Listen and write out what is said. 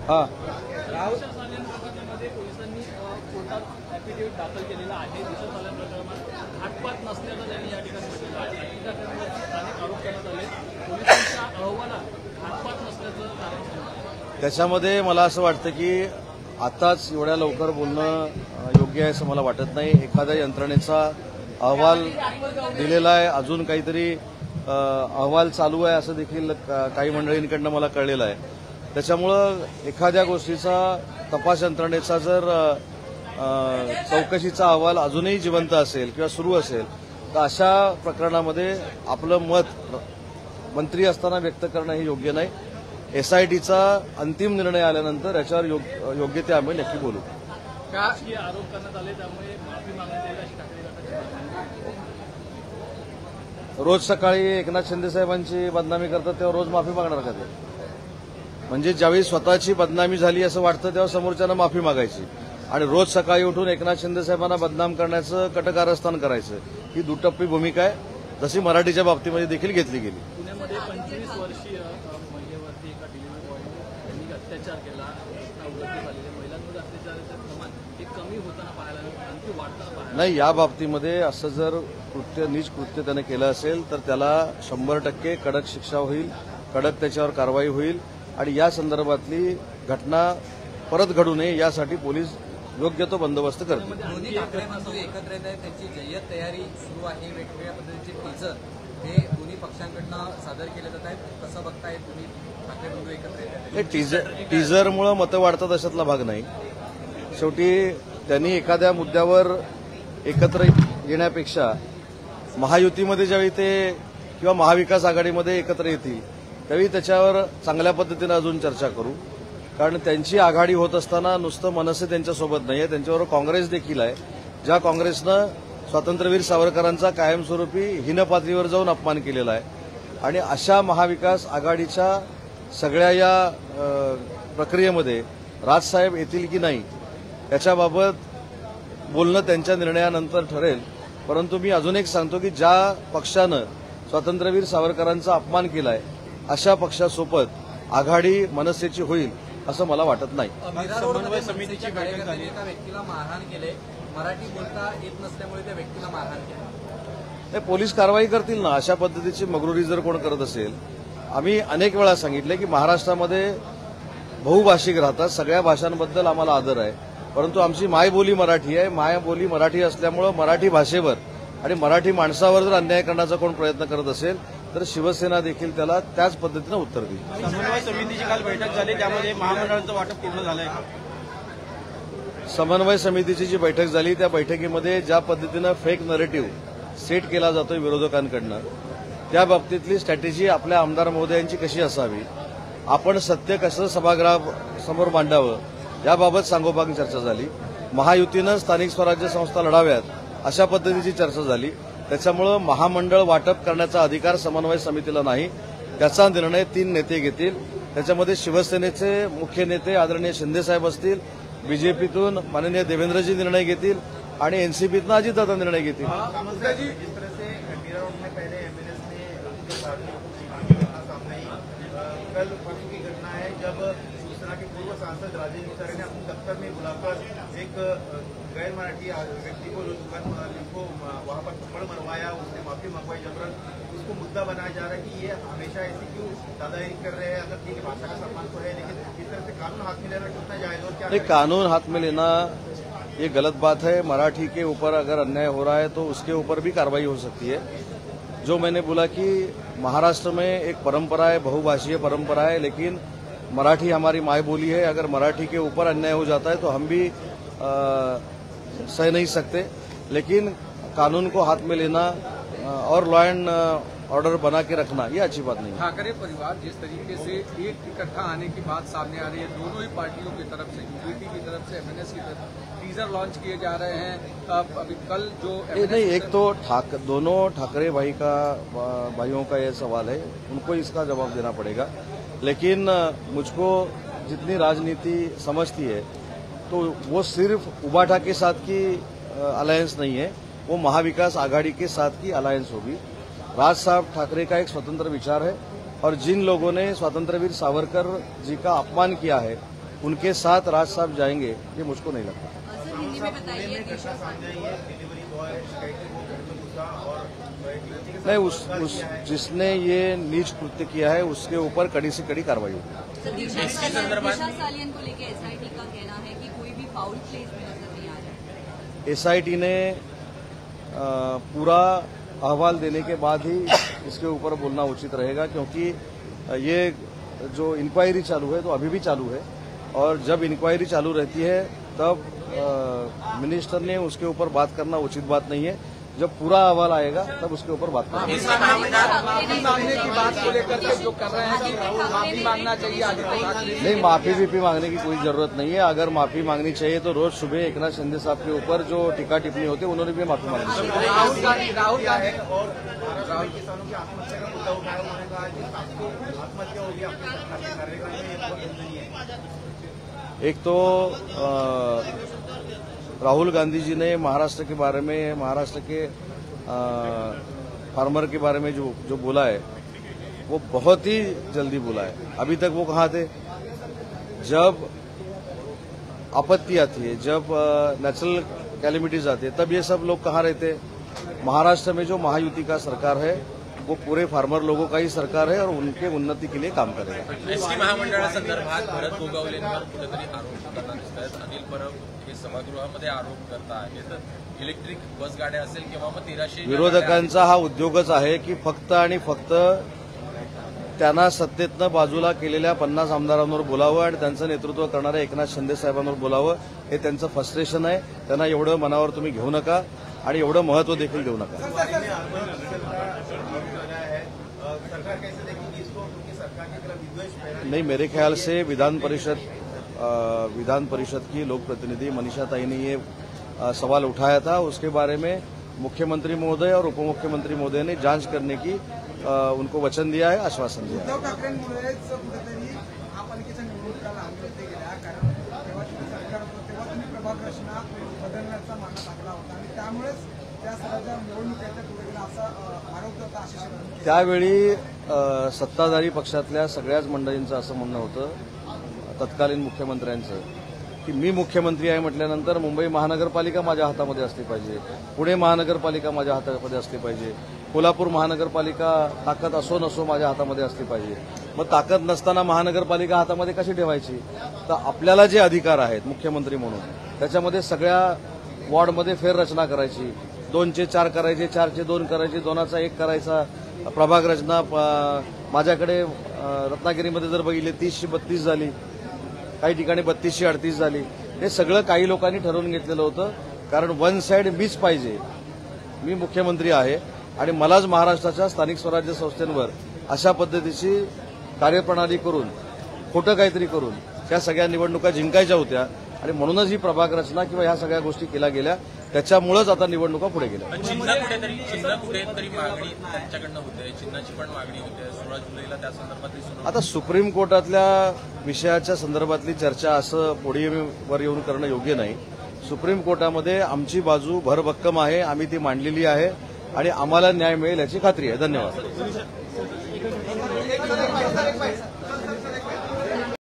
हाँ प्रकरणामध्ये पोलिसांनी कोर्टात ॲफिडेव्हिट दाखल केलेला आहे. दिशा सालन प्रकरणात घातपात नसल्याचं त्यांनी या ठिकाणी म्हटलेलं आहे. प्रकरणावरती अनेक आरोप करण्यात आले. पोलिसांच्या अहवालात घातपात नसल्याचं कारण सांगितलं. त्याच्यामध्ये मला असं वाटतं की आताच एवढ्या लवकर बोलणं योग्य आहे असं मला वाटत नाही. एखाद्या यंत्रणेचा अहवाल दिलेला आहे, अजून काहीतरी अहवाल चालू आहे असं देखील काही मंडळींकडनं मला कळलेलं आहे. त्याच्यामुळं एखाद्या गोष्टीचा तपास यंत्रणेचा जर चौकशीचा अहवाल अजूनही जिवंत असेल किंवा सुरू असेल तर अशा प्रकरणामध्ये आपलं मत मंत्री असताना व्यक्त करणं हे योग्य नाही. एसआयटीचा अंतिम निर्णय आल्यानंतर याच्यावर योग्य ते आम्ही नक्की बोलू. राजकीय आरोप करण्यात आले त्यामुळे माफी मागण्यात येईल अशी ठाकरे गटाची. रोज सकाळी एकनाथ शिंदे साहेबांची बदनामी करतात तेव्हा रोज माफी मागणार का ते? म्हणजे ज्यावेळी स्वतःची बदनामी झाली असं वाटतं तेव्हा समोरच्यानं माफी मागायची आणि रोज सकाळी उठून एकनाथ शिंदे साहेबांना बदनाम करण्याचं कटकारस्थान करायचं ही दुटप्पी भूमिका आहे, जशी मराठीच्या बाबतीमध्ये देखील घेतली गेली. पुण्यामध्ये 25 वर्षीय महिलेवरती एका डिलिव्हरी बॉयने अत्याचार केला. उलटी झालेल्या महिलांमध्ये अत्याचाराचं प्रमाण हे कमी होताना पाहायला आणखी वाढताना पाहायला नाही. या बाबतीमध्ये असं जर नीच कृत्य त्याने केलं असेल तर त्याला 100% कडक शिक्षा होईल, कडक त्याच्यावर कारवाई होईल आणि या संदर्भातली घटना परत घडू नये यासाठी पोलीस योग्य तो बंदोबस्त करतील. दोन्ही ठाकरेंपासून एकत्र येत आहे, त्यांची जय्यत तयारी सुरू आहे. वेगवेगळ्या पद्धतीचे टीजर हे दोन्ही पक्षांकडनं सादर केले जात आहेत. कसं बघताय तुम्ही ठाकरे बंधू एकत्र येत आहेत? टीजरमुळे मतं वाढतात अशातला भाग नाही. शेवटी त्यांनी एखाद्या मुद्द्यावर एकत्र येण्यापेक्षा महायुतीमध्ये ज्यावेळी ते किंवा महाविकास आघाडीमध्ये एकत्र येतील त्यावेळी त्याच्यावर चांगल्या पद्धतीनं अजून चर्चा करू. कारण त्यांची आघाडी होत असताना नुसतं मनसे त्यांच्यासोबत नाही आहे, त्यांच्याबरोबर काँग्रेस देखील आहे. ज्या काँग्रेसनं स्वातंत्र्यवीर सावरकरांचा कायमस्वरूपी हीन पातळीवर जाऊन अपमान केलेला आहे आणि अशा महाविकास आघाडीच्या सगळ्या या प्रक्रियेमध्ये राजसाहेब येतील की नाही याच्याबाबत बोलणं त्यांच्या निर्णयानंतर ठरेल. परंतु मी अजून एक सांगतो की ज्या पक्षानं स्वातंत्र्यवीर सावरकरांचा अपमान केला आहे अशा पक्षासोबत आघाडी मनसेची होईल असं मला वाटत नाही. समन्वय समितीची बैठक झाली. एका व्यक्तीला मारहाण केले, मराठी बोलता येत नसल्यामुळे त्या व्यक्तीला मारहाण केली. पोलीस कारवाई करतील ना. अशा पद्धतीची मगरुरी जर कोण करत असेल. आम्ही अनेक वेळा सांगितले की महाराष्ट्रामध्ये बहुभाषिक राहतात, सगळ्या भाषांबद्दल आम्हाला आदर आहे, परंतु आमची मायबोली मराठी आहे. मायबोली मराठी असल्यामुळं मराठी भाषेवर आणि मराठी माणसावर जर अन्याय करण्याचा कोण प्रयत्न करत असेल तर शिवसेना देखील त्याला त्याच पद्धतीनं उत्तर देईल. समन्वय समितीची काल बैठक झाली त्यामध्ये महामंडळाचं वाटप पूर्ण झालंय. समन्वय समितीची जी बैठक झाली त्या बैठकीमध्ये ज्या पद्धतीनं फेक नरेटिव्ह सेट केला जातोय विरोधकांकडनं त्या बाबतीतली स्ट्रॅटेजी आपल्या आमदार महोदयांची कशी असावी, आपण सत्य कसं सभागृहासमोर मांडावं याबाबत सांगोपांग चर्चा झाली. महायुतीनं स्थानिक स्वराज्य संस्था लढाव्यात अशा पद्धतीची चर्चा झाली. त्याच्यामुळं महामंडळ वाटप करण्याचा अधिकार समन्वय समितीला नाही. त्याचा निर्णय 3 नेते घेतील. त्याच्यामध्ये शिवसेनेचे मुख्य नेते आदरणीय शिंदेसाहेब असतील, बीजेपीतून माननीय देवेंद्रजी निर्णय घेतील आणि एनसीपीतनं अजितदादा निर्णय घेतील. के पूर्व सांसद राजेश मिश्रा ने अपने दफ्तर में बुलाकर एक गैर मराठी व्यक्ति को जो दुकान को वहां पर थप्पड़ मरवाया, उसने माफी मंगवाई जबरन. उसको मुद्दा बनाया जा रहा है कि ये हमेशा ऐसी क्यों दादागिरी कर रहे हैं. अगर ठीक है भाषा का सम्मान तो है, लेकिन इस तरह से कानून हाथ में लेना कितना जायज और क्या? कानून हाथ में लेना ये गलत बात है. मराठी के ऊपर अगर अन्याय हो रहा है तो उसके ऊपर भी कार्रवाई हो सकती है. जो मैंने बोला कि महाराष्ट्र में एक परंपरा है, बहुभाषीय परंपरा है, लेकिन मराठी हमारी माय बोली है. अगर मराठी के ऊपर अन्याय हो जाता है तो हम भी सह नहीं सकते. लेकिन कानून को हाथ में लेना और लॉ एंड ऑर्डर बना के रखना ये अच्छी बात नहीं है. ठाकरे परिवार जिस तरीके से एक इकट्ठा आने की बात सामने आ रही है, दोनों ही पार्टियों की तरफ से, यूपीपी की तरफ से, एमएनएस की तरफ टीजर लॉन्च किए जा रहे हैं. अभी कल जो नहीं, एक तो दोनों ठाकरे भाइयों का ये सवाल है, उनको इसका जवाब देना पड़ेगा. लेकिन मुझको जितनी राजनीति समझती है तो वो सिर्फ उबाठा के साथ की अलायंस नहीं है, वो महाविकास आघाड़ी के साथ की अलायंस होगी. राज साहब ठाकरे का एक स्वतंत्र विचार है और जिन लोगों ने स्वतंत्रवीर सावरकर जी का अपमान किया है उनके साथ राज साहब जाएंगे ये मुझको नहीं लगता। सर हिंदी में बताइए डिलीवरी बॉय शिकायती वो घर में घुसा और एक लड़की के साथ नहीं, जिसने ये नीच कृत्य किया है उसके ऊपर कड़ी से कड़ी कार्रवाई होगी। सर दिशा सालियन को लेकर एसआईटी का कहना है कि कोई भी फाउल प्लेस में नजर नहीं आ रहा है। एसआईटी ने पूरा अहवाल देने के बाद ही इसके ऊपर बोलना उचित रहेगा, क्योंकि ये जो इंक्वायरी चालू है तो अभी भी चालू है, और जब इंक्वायरी चालू रहती है तब मिनिस्टर ने उसके ऊपर बात करना उचित बात नहीं है। जब पूरा अहवाल आएगा तब उसके ऊपर बात करेंगे। माफी मांगने की बात को लेकर के जो कर रहे हैं कि माफी मांगना चाहिए आदित्य ठाकरे। नहीं, माफी मांगने की कोई जरूरत नहीं है। अगर माफी मांगनी चाहिए तो रोज सुबह एकनाथ शिंदे साहब के ऊपर जो टीका टिप्पणी होती है उन्होंने भी माफी मांगनी चाहिए। राहुल गांधी और किसानों की आत्महत्या का मुद्दा उठाया, उन्होंने कहा कि आपको आत्महत्या होगी आपकी सरकार के कार्यक्रम में, ये बहुत निंदनीय है। एक तो राहुल गांधी जी ने महाराष्ट्र के बारे में, महाराष्ट्र के फार्मर के बारे में जो बोला है वो बहुत ही जल्दी बोला है। अभी तक वो कहाँ थे जब आपत्ति आती है, जब नेचुरल कैलेमिटीज आती है, तब ये सब लोग कहाँ रहते। महाराष्ट्र में जो महायुति का सरकार है वो पूरे फार्मर लोगों का ही सरकार है और उनके उन्नति के लिए काम करेगा। एसटी महामंडळासंदर्भात भरत गोगावलेंवर कुठेतरी आरोप होताना दिसत आहेत। अनिल परब हे सभागृहामध्ये आरोप करता आहेत, इलेक्ट्रिक बस गाड्या असेल किंवा मग 1300 विरोधकांचा हा उद्योगच आहे की फक्त आणि फक्त त्यांना सत्तेतनं बाजूला केलेल्या 50 आमदारांवर बोलावं आणि त्यांचं नेतृत्व करणाऱ्या एकनाथ शिंदे साहेबांवर बोलावं, हे त्यांचं फ्रस्ट्रेशन आहे। त्यांना एवढं मनावर तुम्ही घेऊ नका आणि एवढं महत्व देखील देऊ नका। सरकार कैसे देखेगी इसको, क्योंकि सरकार की तरफ विद्वेष फैला। नहीं, मेरे ख्याल से विधान परिषद की लोक प्रतिनिधि मनीषा ताई ने ये सवाल उठाया था। उसके बारे में मुख्यमंत्री महोदय और उप मुख्यमंत्री महोदय ने जांच करने की उनको वचन दिया है, आश्वासन दिया है। उद्धव ठाकरेंमुळेच कुठेतरी महापालिकेच्या निवडणुका लांबल्या गेल्या, कारण तेव्हा सरकार होतं तेव्हा तुम्ही प्रभाग रचना बदलण्याचा मानस टाकला होता आणि त्यामुळेच त्या सगळ्या निवडणुकीच्या पुढे गेला असा आरोप होता आशिष शेलार। त्यावेळी सत्ताधारी पक्षातल्या सगळ्याच मंडळींचं असं म्हणणं होतं, तत्कालीन मुख्यमंत्र्यांचं, की मी मुख्यमंत्री आहे म्हटल्यानंतर मुंबई महानगरपालिका माझ्या हातामध्ये असली पाहिजे, पुणे महानगरपालिका माझ्या हातामध्ये असली पाहिजे, कोल्हापूर महानगरपालिका ताकद असो नसो माझ्या हातामध्ये असली पाहिजे। मग ताकद नसताना महानगरपालिका हातामध्ये कशी ठेवायची? तर आपल्याला जे अधिकार आहेत मुख्यमंत्री म्हणून, त्याच्यामध्ये सगळ्या वॉर्डमध्ये फेररचना करायची, 2चे 4 करायचे, 4चे 2 करायचे, 2चा 1 करायचा, प्रभाग रचना माझ्याकडे रत्नागिरीमध्ये जर बघितले 30ची 32 झाली, काही ठिकाणी 32ची 38 झाली। हे सगळं काही लोकांनी ठरवून घेतलेलं होतं, कारण वन साइड मीच पाहिजे, मी मुख्यमंत्री आहे आणि मलाच महाराष्ट्राच्या स्थानिक स्वराज्य संस्थांवर अशा पद्धतीची कार्यप्रणाली करून, खोटं काहीतरी करून त्या सगळ्या निवडणुका जिंकायच्या होत्या आणि म्हणूनच ही प्रभाग रचना किंवा ह्या सगळ्या गोष्टी केल्या गेल्या। त्याच्यामुळेच आता निवडणुका पुढे गेल्या। चिन्ह कुठेतरी मागणी त्यांच्याकडनं होते, चिन्हाची पण मागणी होते 16 जुलैला, त्या संदर्भातली सुनावणी। आता सुप्रीम कोर्टातल्या विषयाच्या संदर्भातली चर्चा असं पोडियमवर येऊन करणं योग्य नाही। सुप्रीम कोर्टामध्ये आमची बाजू भरभक्कम आहे, आम्ही ती मांडलेली आहे आणि आम्हाला न्याय मिळेल याची खात्री आहे। धन्यवाद।